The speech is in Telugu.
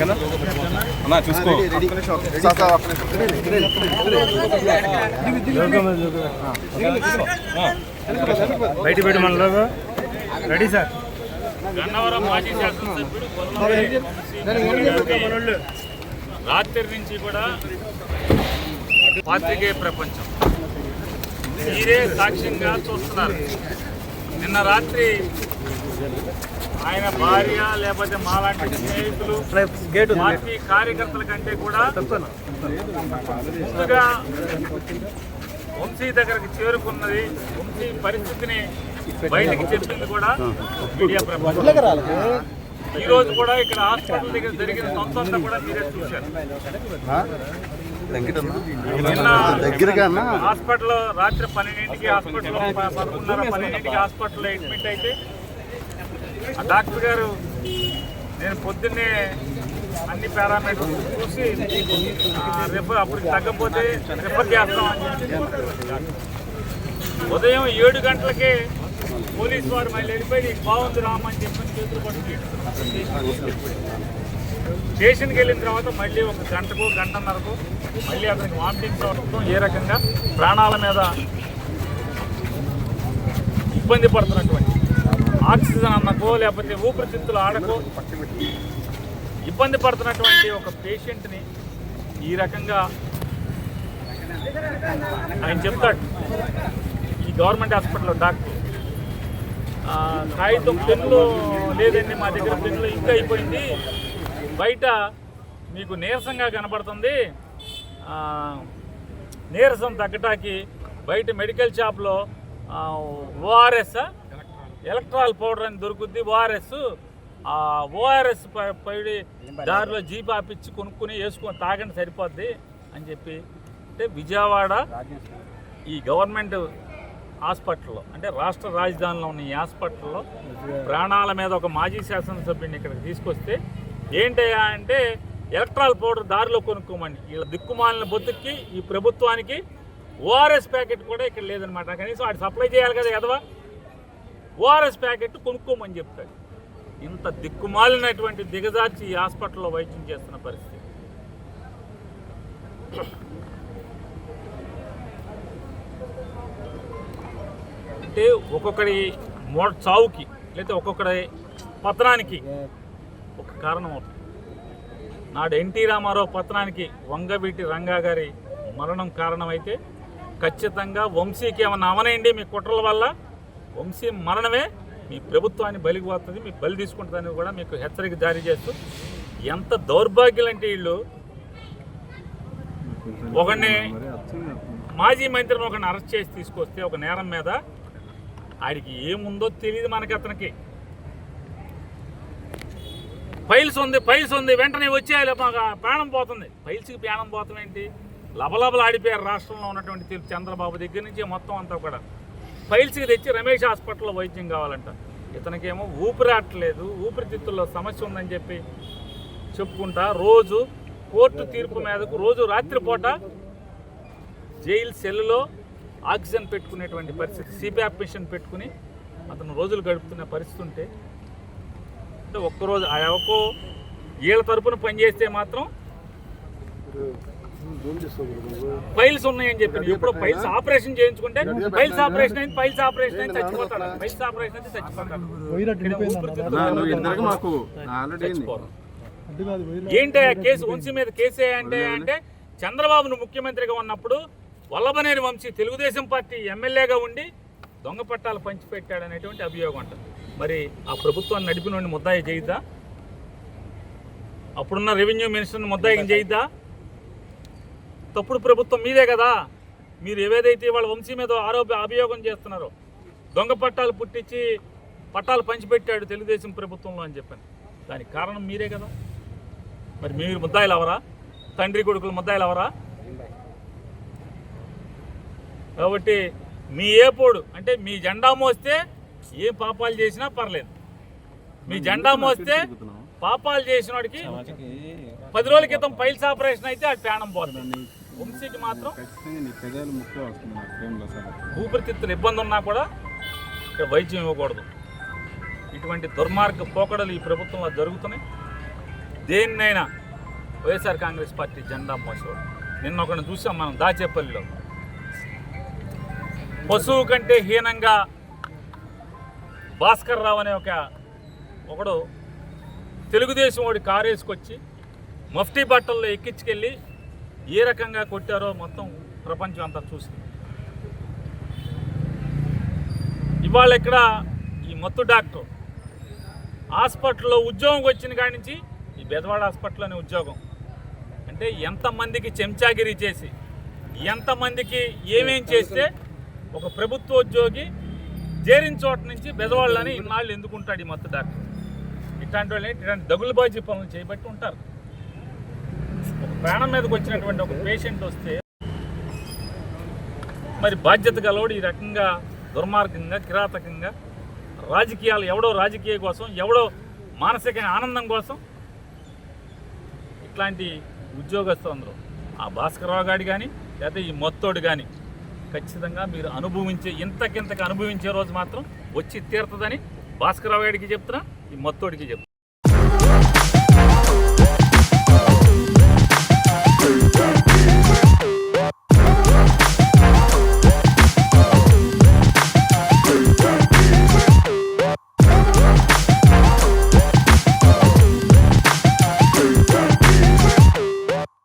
అన్నా చూసుకో బయట పెట్టి మన లోగో రెడీ సార్. గన్నవరం మాజీ శాసనసభ్యుడు రాత్రి నుంచి కూడా పాత్రికేయ ప్రపంచం మీరే సాక్ష్యంగా చూస్తున్నారు. నిన్న రాత్రి ఆయన భార్య లేకపోతే మాలాంటి స్నేహితులు పార్టీ కార్యకర్తల కంటే కూడా ముందుగా వంశీ దగ్గరకు చేరుకున్నది, వంశీ పరిస్థితిని బయటికి చెప్పింది కూడా మీడియా ప్రపంచం. ఈ రోజు కూడా ఇక్కడ హాస్పిటల్ దగ్గర జరిగిన సంతంతా కూడా మీరే చూశారు. నిన్న హాస్పిటల్లో రాత్రి 12ంటికి హాస్పిటల్లో 11:30-12ంటికి హాస్పిటల్లో అడ్మిట్ అయితే ఆ డాక్టర్ గారు నేను పొద్దున్నే అన్ని పారామీటర్స్ చూసి రిఫర్ అప్పటికి తగ్గకపోతే రిఫర్ చేస్తాం అని చెప్పి ఉదయం 7 గంటలకే పోలీసు వారు మళ్ళీ వెళ్ళిపోయి బాగుంది రామని చెప్పని చేతులు పట్టుకు స్టేషన్కి వెళ్ళిన తర్వాత మళ్ళీ 1 గంటకు గంటన్నరకు మళ్ళీ అతనికి వామిటింగ్స్ అవడంతో ఏ రకంగా ప్రాణాల మీద ఇబ్బంది పడుతున్నటువంటి ఆక్సిజన్ అన్నకో లేకపోతే ఊపిరితిత్తులు ఆడకో ఇబ్బంది పడుతున్నటువంటి ఒక పేషెంట్ని ఈ రకంగా ఆయన చెప్తాడు. ఈ గవర్నమెంట్ హాస్పిటల్లో డాక్టర్ కాగితం పెన్నులు లేదండి మా దగ్గర పెన్నులు ఇంకా అయిపోయింది, బయట మీకు నీరసంగా కనపడుతుంది, నీరసం తగ్గటానికి బయట మెడికల్ షాప్లో ఓఆర్ఎస్ ఎలక్ట్రాల్ పౌడర్ అని దొరుకుద్ది, ఓఆర్ఎస్ పైడి దారిలో జీప్ ఆపిచ్చి కొనుక్కొని వేసుకొని తాగండి సరిపోద్ది అని చెప్పి. అంటే విజయవాడ ఈ గవర్నమెంట్ హాస్పిటల్లో అంటే రాష్ట్ర రాజధానిలో ఉన్న ఈ హాస్పిటల్లో ప్రాణాల మీద ఒక మాజీ శాసనసభ్యుడిని ఇక్కడికి తీసుకొస్తే ఏంటయ్యా అంటే ఎలక్ట్రాల్ పౌడర్ దారిలో కొనుక్కోమని. వీళ్ళ దిక్కుమాలిన బొత్తుకి ఈ ప్రభుత్వానికి ఓఆర్ఎస్ ప్యాకెట్ కూడా ఇక్కడ లేదనమాట. కనీసం వాడు సప్లై చేయాలి కదా ఎదవా, ఓఆర్ఎస్ ప్యాకెట్ కొనుక్కోమని చెప్తాడు. ఇంత దిక్కుమాలినటువంటి దిగజార్చి ఈ హాస్పిటల్లో వైద్యం చేస్తున్న పరిస్థితి. అంటే ఒక్కొక్కడి చావుకి లేకపోతే ఒక్కొక్కడి పతనానికి ఒక కారణం అవుతుంది. నాడు ఎన్టీ రామారావు పతనానికి వంగవీటి రంగా గారి మరణం కారణమైతే ఖచ్చితంగా వంశీకి ఏమన్నా అవనండి మీ కుట్రల వల్ల వంశీ మరణమే మీ ప్రభుత్వాన్ని బలికి పోతుంది, మీకు బలి తీసుకుంటుందని కూడా మీకు హెచ్చరిక జారీ చేస్తూ ఎంత దౌర్భాగ్యులంటే వీళ్ళు ఒకడిని మాజీ మంత్రిని ఒకరిని అరెస్ట్ చేసి తీసుకొస్తే ఒక నేరం మీద ఆడికి ఏముందో తెలియదు మనకి. అతనికి ఫైల్స్ ఉంది వెంటనే వచ్చేయాలి మాకు ప్రాణం పోతుంది. ఫైల్స్కి ప్రాణం పోతాం ఏంటి? లబలబలు ఆడిపోయారు రాష్ట్రంలో ఉన్నటువంటి చంద్రబాబు దగ్గర నుంచి మొత్తం అంతా కూడా. ఫైల్స్కి తెచ్చి రమేష్ హాస్పిటల్లో వైద్యం కావాలంట. ఇతనికేమో ఊపిరాట్లేదు, ఊపిరితిత్తుల్లో సమస్య ఉందని చెప్పి చెప్పుకుంటా రోజు కోర్టు తీర్పు మీదకు రోజు రాత్రిపూట జైలు సెల్లులో ఆక్సిజన్ పెట్టుకునేటువంటి పరిస్థితి, సిపిఆర్ మిషన్ పెట్టుకుని అతను రోజులు గడుపుతున్న పరిస్థితి ఉంటే అంటే ఒక్కరోజు ఆ ఎవకో వీళ్ళ తరపున పనిచేస్తే మాత్రం ఫైల్స్ ఉన్నాయని చెప్పి ఇప్పుడు ఫైల్స్ ఆపరేషన్ చేయించుకుంటే ఫైల్స్ ఆపరేషన్ అయింది చచ్చిపోతాడు. ఫైల్స్ ఆపరేషన్ అయితే చచ్చిపోతాడు. ఏంటి ఆ కేసు వంశీ మీద కేసే అంటే చంద్రబాబును ముఖ్యమంత్రిగా ఉన్నప్పుడు వల్లభనేని వంశీ తెలుగుదేశం పార్టీ ఎమ్మెల్యేగా ఉండి దొంగ పట్టాలు పంచిపెట్టాడు అనేటువంటి అభియోగం అంట. మరి ఆ ప్రభుత్వాన్ని నడిపిన ముద్దాయి చేయిద్దా? అప్పుడున్న రెవెన్యూ మినిస్టర్ని ముద్దాయి చేయిద్దా? తప్పుడు ప్రభుత్వం మీదే కదా. మీరు ఏవేదైతే వాళ్ళ వంశీ మీద అభియోగం చేస్తున్నారో దొంగ పట్టాలు పుట్టించి పట్టాలు పంచిపెట్టాడు తెలుగుదేశం ప్రభుత్వంలో అని చెప్పాను, దానికి కారణం మీరే కదా. మరి మీరు ముద్దాయిలు అవరా? తండ్రి కొడుకులు ముద్దాయిలు అవరా? కాబట్టి మీ ఏపోడు అంటే మీ జెండా మోస్తే ఏ పాపాలు చేసినా పర్లేదు. మీ జెండా మోస్తే పాపాలు చేసిన వాడికి 10 రోజుల క్రితం ఫైల్స్ ఆపరేషన్ అయితే అది ప్రాణం పోతుంది. వంశీకి మాత్రం ఊపిరితిత్తులు ఇబ్బంది ఉన్నా కూడా ఇక్కడ వైద్యం ఇవ్వకూడదు. ఇటువంటి దుర్మార్గ పోకడలు ఈ ప్రభుత్వంలో జరుగుతున్నాయి. దేన్నైనా వైఎస్ఆర్ కాంగ్రెస్ పార్టీ జెండా మోసేవాడు. నిన్న ఒకరిని చూసాం మనం దాచేపల్లిలో. పశువు కంటే హీనంగా భాస్కర్ రావు అనే ఒకడు తెలుగుదేశం వాడి కారు వేసుకొచ్చి మఫ్టీ బట్టల్లో ఎక్కించుకెళ్ళి ఏ రకంగా కొట్టారో మొత్తం ప్రపంచం అంతా చూసింది. ఇవాళ ఇక్కడ ఈ మత్తు డాక్టర్ హాస్పిటల్లో ఉద్యోగం వచ్చిన కాడి నుంచి ఈ బెదవాడ హాస్పిటల్లోనే ఉద్యోగం. అంటే ఎంతమందికి చెంచాగిరి చేసి ఎంతమందికి ఏమేం చేస్తే ఒక ప్రభుత్వ ఉద్యోగి చేరిన చోట నుంచి బెదవాళ్ళని ఇన్నాళ్ళు ఎందుకుంటాడు ఈ మత్తు డాక్టర్? ఇట్లాంటి వాళ్ళని ఇట్లాంటి దగులుబాజీ పనులు చేయబట్టి ఉంటారు. ఒక ప్రాణం మీదకి వచ్చినటువంటి ఒక పేషెంట్ వస్తే మరి బాధ్యత గలవాడు ఈ రకంగా దుర్మార్గంగా కిరాతకంగా రాజకీయాలు, ఎవడో రాజకీయ కోసం, ఎవడో మానసిక ఆనందం కోసం ఇట్లాంటి ఉద్యోగస్తులందరూ ఆ భాస్కరరావు గారి కానీ లేదా ఈ మొత్తోడు కానీ ఖచ్చితంగా మీరు ఇంతకింతకు అనుభవించే రోజు మాత్రం వచ్చి తీరుతుందని భాస్కరరావు గారికి చెప్తున్నా, ఈ మొత్తోడికి చెప్తున్నా.